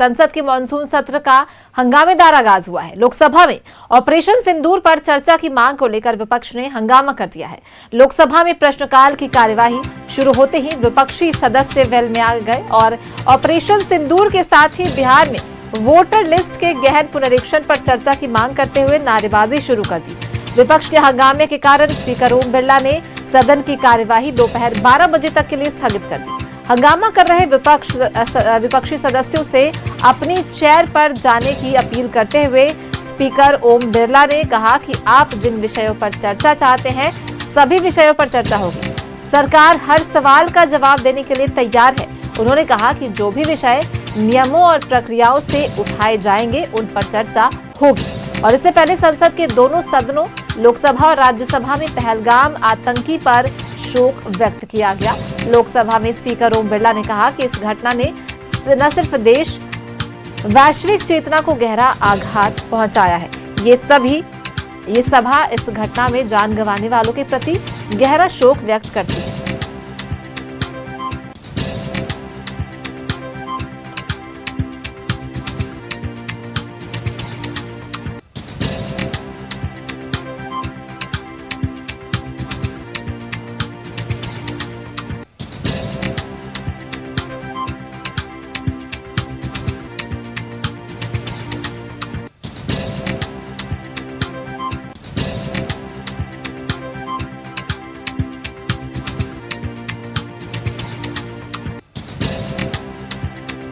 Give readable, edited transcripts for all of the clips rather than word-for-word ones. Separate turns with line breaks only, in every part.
संसद के मानसून सत्र का हंगामेदार आगाज हुआ है। लोकसभा में ऑपरेशन सिंदूर पर चर्चा की मांग को लेकर विपक्ष ने हंगामा कर दिया है। लोकसभा में प्रश्नकाल की कार्यवाही शुरू होते ही विपक्षी सदस्य वेल में आ गए और ऑपरेशन सिंदूर के साथ ही बिहार में वोटर लिस्ट के गहन पुनरीक्षण पर चर्चा की मांग करते हुए नारेबाजी शुरू कर दी। विपक्ष के हंगामे के कारण स्पीकर ओम बिरला ने सदन की कार्यवाही दोपहर 12 बजे तक के लिए स्थगित कर दी। हंगामा कर रहे विपक्षी सदस्यों से अपनी चेयर पर जाने की अपील करते हुए स्पीकर ओम बिरला ने कहा कि आप जिन विषयों पर चर्चा चाहते हैं सभी विषयों पर चर्चा होगी। सरकार हर सवाल का जवाब देने के लिए तैयार है। उन्होंने कहा कि जो भी विषय नियमों और प्रक्रियाओं से उठाए जाएंगे उन पर चर्चा होगी। और इससे पहले संसद के दोनों सदनों लोकसभा और राज्यसभा में पहलगाम आतंकी पर शोक व्यक्त किया गया। लोकसभा में स्पीकर ओम बिरला ने कहा कि इस घटना ने न सिर्फ देश वैश्विक चेतना को गहरा आघात पहुंचाया है, ये सभा इस घटना में जान गंवाने वालों के प्रति गहरा शोक व्यक्त करती है।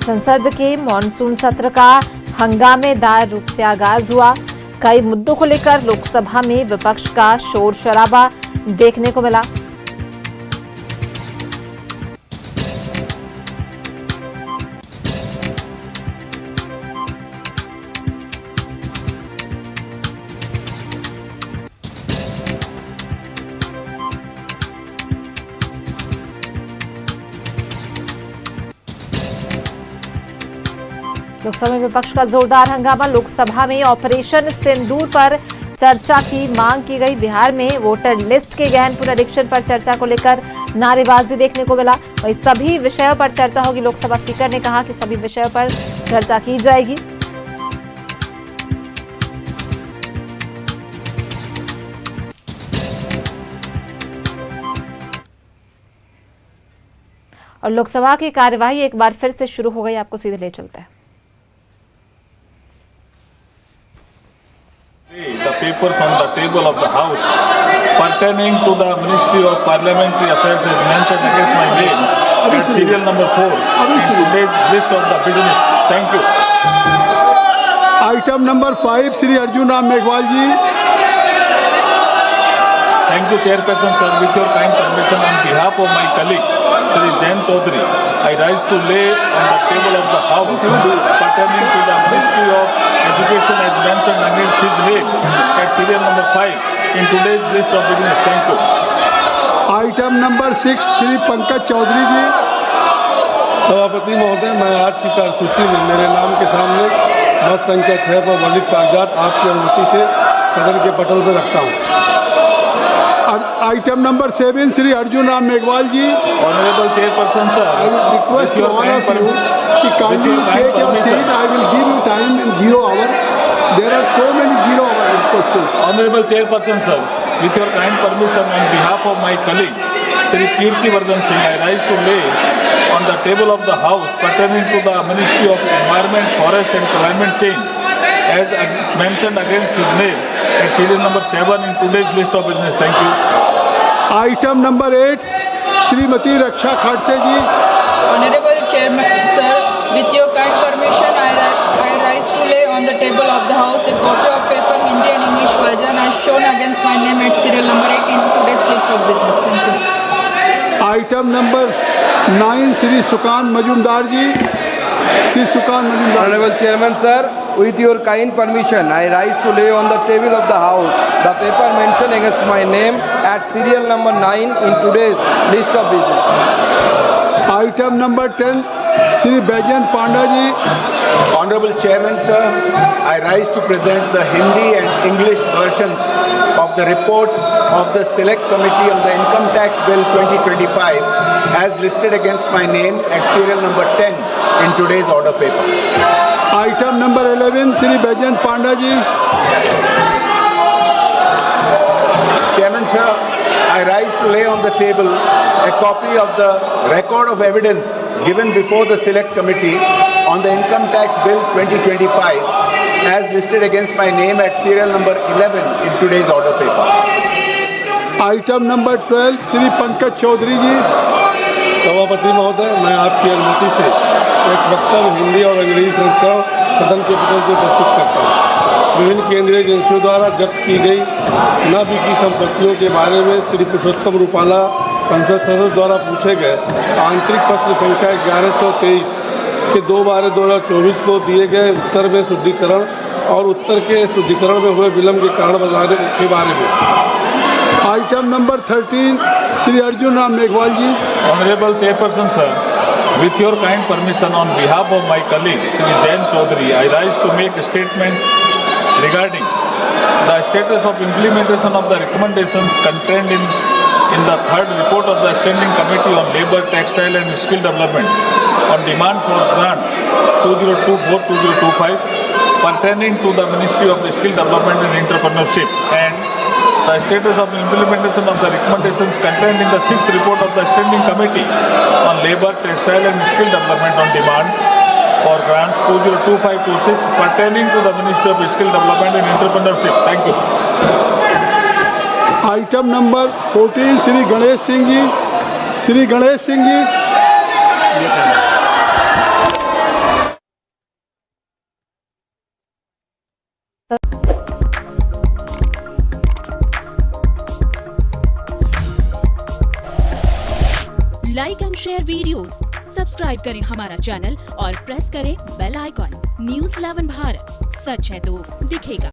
संसद के मॉनसून सत्र का हंगामेदार रूप से आगाज हुआ। कई मुद्दों को लेकर लोकसभा में विपक्ष का शोर शराबा देखने को मिला। लोकसभा में विपक्ष का जोरदार हंगामा। लोकसभा में ऑपरेशन सिंदूर पर चर्चा की मांग की गई। बिहार में वोटर लिस्ट के गहन पुनरीक्षण पर चर्चा को लेकर नारेबाजी देखने को मिला। वहीं सभी विषयों पर चर्चा होगी। लोकसभा स्पीकर ने कहा कि सभी विषयों पर चर्चा की जाएगी। और लोकसभा की कार्यवाही एक बार फिर से शुरू हो गई। आपको सीधे ले चलते हैं।
The papers on the table of the House pertaining to the Ministry of Parliamentary Affairs is mentioned against my name at serial number 4 in today's list of the business. Thank you.
Item number 5, Shri Arjun Ram Meghwal ji.
Thank you, Chairperson sir. With your kind permission, on behalf of my colleague, Shri Jain Chaudhary, I rise to lay on the table of the House pertaining to the Ministry of Education as mentioned against his name at serial number 5 in today's list of business. Thank you.
Item number 6, Shri Pankaj Chaudhary ji.
सभापति महोदय, मैं आज की कार्यसूची में मेरे नाम के सामने मत संख्या 6 पर वर्णित कागजात आपकी अनुमति से सदन के पटल पर रखता हूँ।
Item number 7, Shri Arjun Ram Meghwal ji.
Honorable Chairperson sir,
I will request to all of you to kindly take your seat. I will give you time in 0 hour. There are so many 0 hour questions.
Honorable Chairperson sir, with your kind permission, on behalf of my colleague Shri Kirti Vardhan Singh, I rise to lay on the table of the House pertaining to the Ministry of Environment, Forest and Climate Change as mentioned against his name at serial number 7 in today's list of business. Thank you.
Item number 8, Srimati Raksha Khadse ji.
Honorable Chairman sir, with your kind permission, I rise to lay on the table of the House a copy of paper Hindi and English version as shown against my name at serial number 8 in today's list of business. Thank you.
Item number 9, Shri Sukan Majumdar ji. Shri Sukan Majumdar.
Honorable Chairman sir, with your kind permission, I rise to lay on the table of the House the paper mentioned against my name at serial number 9 in today's list of business.
Item number 10, Shri Baijan Panda ji.
Honorable Chairman sir, I rise to present the Hindi and English versions of the report of the Select Committee on the Income Tax Bill 2025 as listed against my name at serial number 10 in today's order paper.
Item number 11, Shri Baijan Panda ji.
Chairman sir, I rise to lay on the table a copy of the record of evidence given before the Select Committee on the Income Tax Bill 2025 as listed against my name at serial number 11 in today's order paper.
Item number 12, Shri Pankaj Chaudhary ji.
सभापति महोदय, मैं आपकी अनुमति से एक वक्तव्य हिंदी और अंग्रेजी संस्करण सदन के पटल पर प्रस्तुत करता हूँ। विभिन्न केंद्रीय एजेंसियों द्वारा जब्त की गई न बिकी संपत्तियों के बारे में श्री पुरुषोत्तम रूपाला संसद सदस्य द्वारा पूछे गए आंतरिक प्रश्न संख्या 1123 के 2/12/2024 को दिए गए उत्तर में शुद्धिकरण और उत्तर के शुद्धिकरण में हुए विलम्ब के कारण बताने के बारे में।
Item number 13, Shri Arjun Ram Meghwal ji.
Honorable Chairperson sir, with your kind permission on behalf of my colleague Shri Jain Chaudhary, I rise to make a statement regarding the status of implementation of the recommendations contained in the third report of the Standing Committee on Labour, Textile and Skill Development on demand for grant 2024-2025 pertaining to the Ministry of Skill Development and Entrepreneurship, and the status of implementation of the recommendations contained in the sixth report of the Standing Committee on Labour, Textile and Skill Development on demand for grants 2025-26 pertaining to the Ministry of Skill Development and Entrepreneurship. Thank you.
Item number 14, Shri Ganesh Singh ji. Shri Ganesh Singh ji.
Like and share videos, subscribe करें हमारा channel और press करें bell icon. News 11 Bharat, सच है तो दिखेगा।